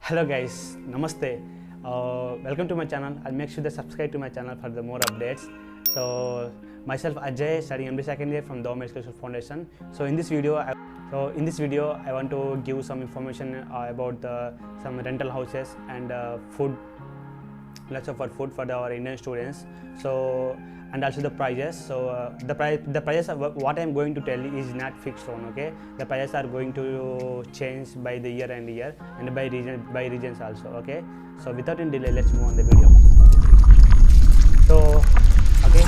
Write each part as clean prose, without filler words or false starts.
Hello guys, Namaste. Welcome to my channel. I'll make sure to subscribe to my channel for the more updates. So myself Ajay, studying MD second year from the Medical School Foundation. So in this video, I want to give some information about some rental houses and food. Lots of food for our Indian students. So and also the prices. So the prices of what I am going to tell you is not fixed on. Okay, the prices are going to change by the year and by regions also. Okay, so without any delay, let's move on the video. So okay,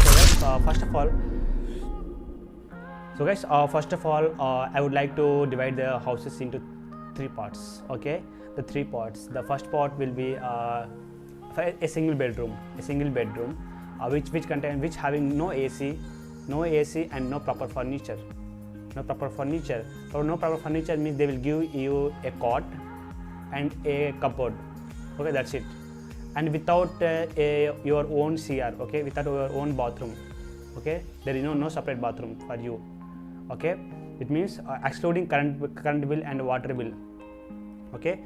so guys, first of all, I would like to divide the houses into three parts. Okay, the three parts. The first part will be a single bedroom, which having no AC and no proper furniture. No proper furniture means they will give you a cot and a cupboard. Okay, that's it. And without your own CR. Okay, without your own bathroom. Okay, there is no separate bathroom for you. Okay, it means excluding current bill and water bill. Okay,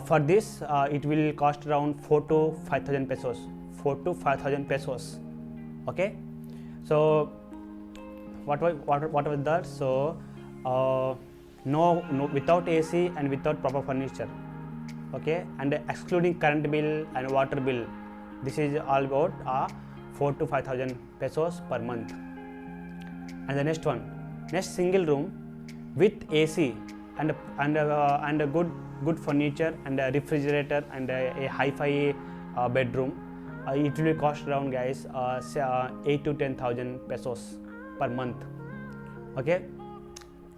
for this it will cost around 4 to 5,000 pesos. 4 to 5,000 pesos. Okay, so what was that? So no without AC and without proper furniture. Okay, and excluding current bill and water bill. This is all about 4 to 5,000 pesos per month. And the next single room with AC and a good furniture and a refrigerator and a hi-fi bedroom. It will cost around, guys, 8 to 10,000 pesos per month. Okay,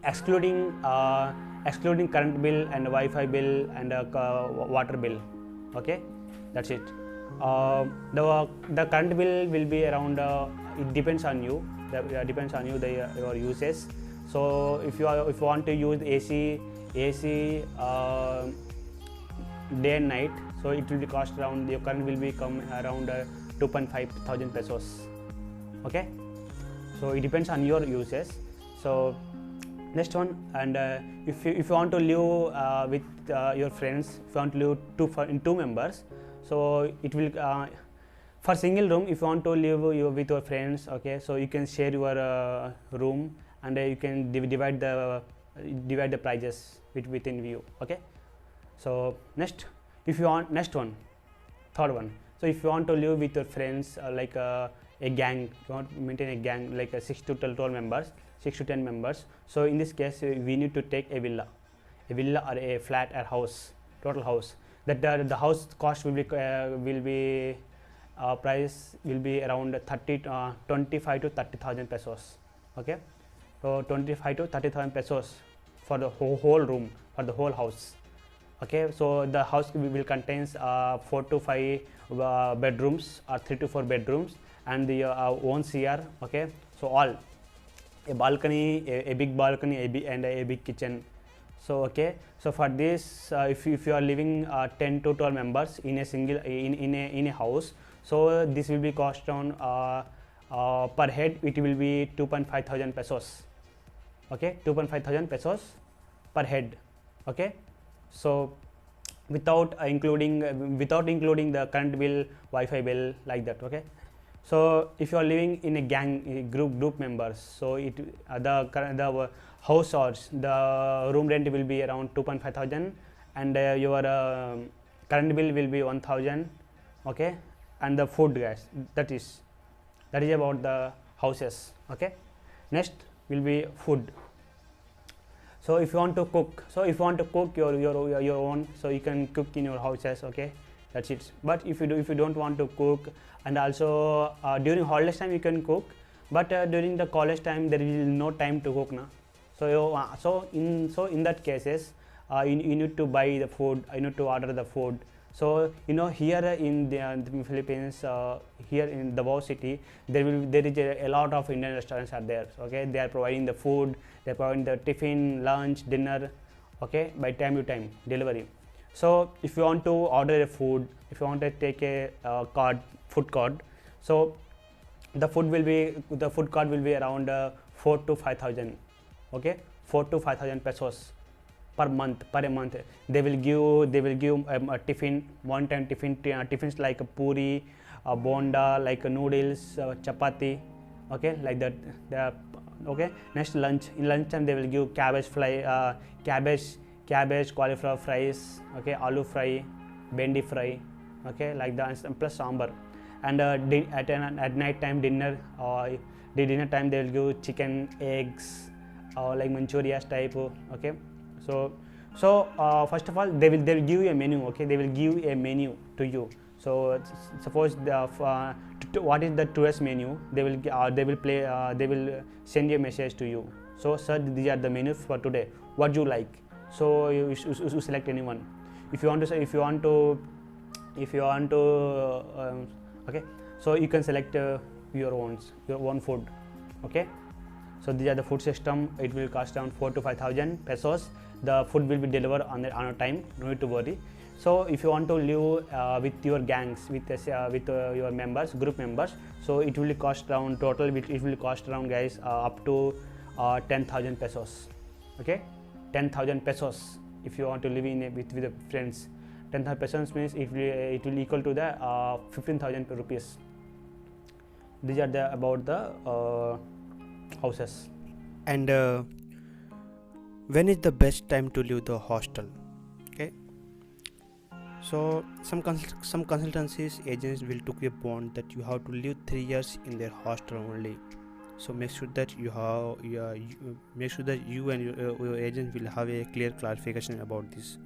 excluding current bill and Wi-Fi bill and water bill. Okay, that's it. The current bill will be around. It depends on you. Your usage. So if you want to use AC day and night, so it will be cost around, your current will become around 2,500 pesos. Okay, so it depends on your usage. So next one, and if you want to live with your friends, if you want to live in two members, so it will for single room, if you want to live with your friends, okay, so you can share your room and you can divide the prices within you. Okay, so third one, so if you want to live with your friends, like a gang, you want to maintain a gang like 6 to 10 members, so in this case we need to take a villa or a flat or house, total house. That the house cost will be price will be around 25 to 30,000 pesos. Okay, so 25 to 30,000 pesos for the whole room, for the whole house. Okay, so the house will contains 4 to 5 bedrooms or 3 to 4 bedrooms and the own CR. Okay, so all a balcony, a big balcony, and a big kitchen. So okay, so for this, if you are living 10 to 12 members in a single in a house, so this will be cost on per head. It will be 2,500 pesos. Okay, 2,500 pesos per head. Okay, so without including the current bill, Wi-Fi bill, like that. Okay, so if you are living in a gang, group members, so the house or the room rent will be around 2,500 and your current bill will be 1,000. Okay, and the food, guys, that is about the houses. Okay, next will be food. So if you want to cook, your own, so you can cook in your houses. Okay, that's it. But if you don't want to cook, and also during holidays time you can cook, but during the college time there is no time to cook now. So in that cases, you need to buy the food. You need to order the food. So here in the Philippines, here in Davao City, there is a lot of Indian restaurants are there. Okay, they are providing the food, they are providing the tiffin, lunch, dinner. Okay, by time to time delivery. So if you want to order a food, if you want to take a food card, so the food card will be around 4 to 5,000. Okay, 4 to 5,000 pesos. per month, per a month. They will give a tiffin, one time tiffin, tiffins like puri, bonda, like noodles, chapati, okay, like that. Okay, next lunch. In lunch time they will give cabbage, cauliflower fries, okay, aloo fry, bendi fry, okay, like that, and plus sambar. And at night time dinner, the dinner time they will give chicken, eggs, like manchurian type, okay. So first of all they will give you a menu, okay, they will give a menu to you. So suppose what is the tourist menu, they will they will send a message to you. So sir, these are the menus for today, what you like. So you select anyone. If you want to okay, so you can select your own food, okay. So these are the food system. It will cost around 4 to 5,000 pesos. The food will be delivered on a time, no need to worry. So if you want to live with your gangs, with your members, group members, so it will cost around total. It will cost around, guys, up to 10,000 pesos. Okay, 10,000 pesos. If you want to live with the friends, 10,000 pesos means it will equal to the 15,000 rupees. These are about the houses. And when is the best time to leave the hostel? Okay, so some consultancies agents will took a bond that you have to live 3 years in their hostel only. So make sure that you and your agent will have a clear clarification about this.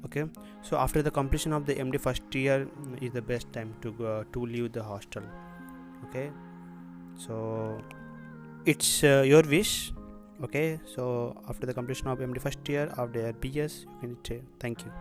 Okay, so after the completion of the MD first year is the best time to leave the hostel. Okay, so it's your wish. Okay, so after the completion of MD first year of their BS, you can say thank you.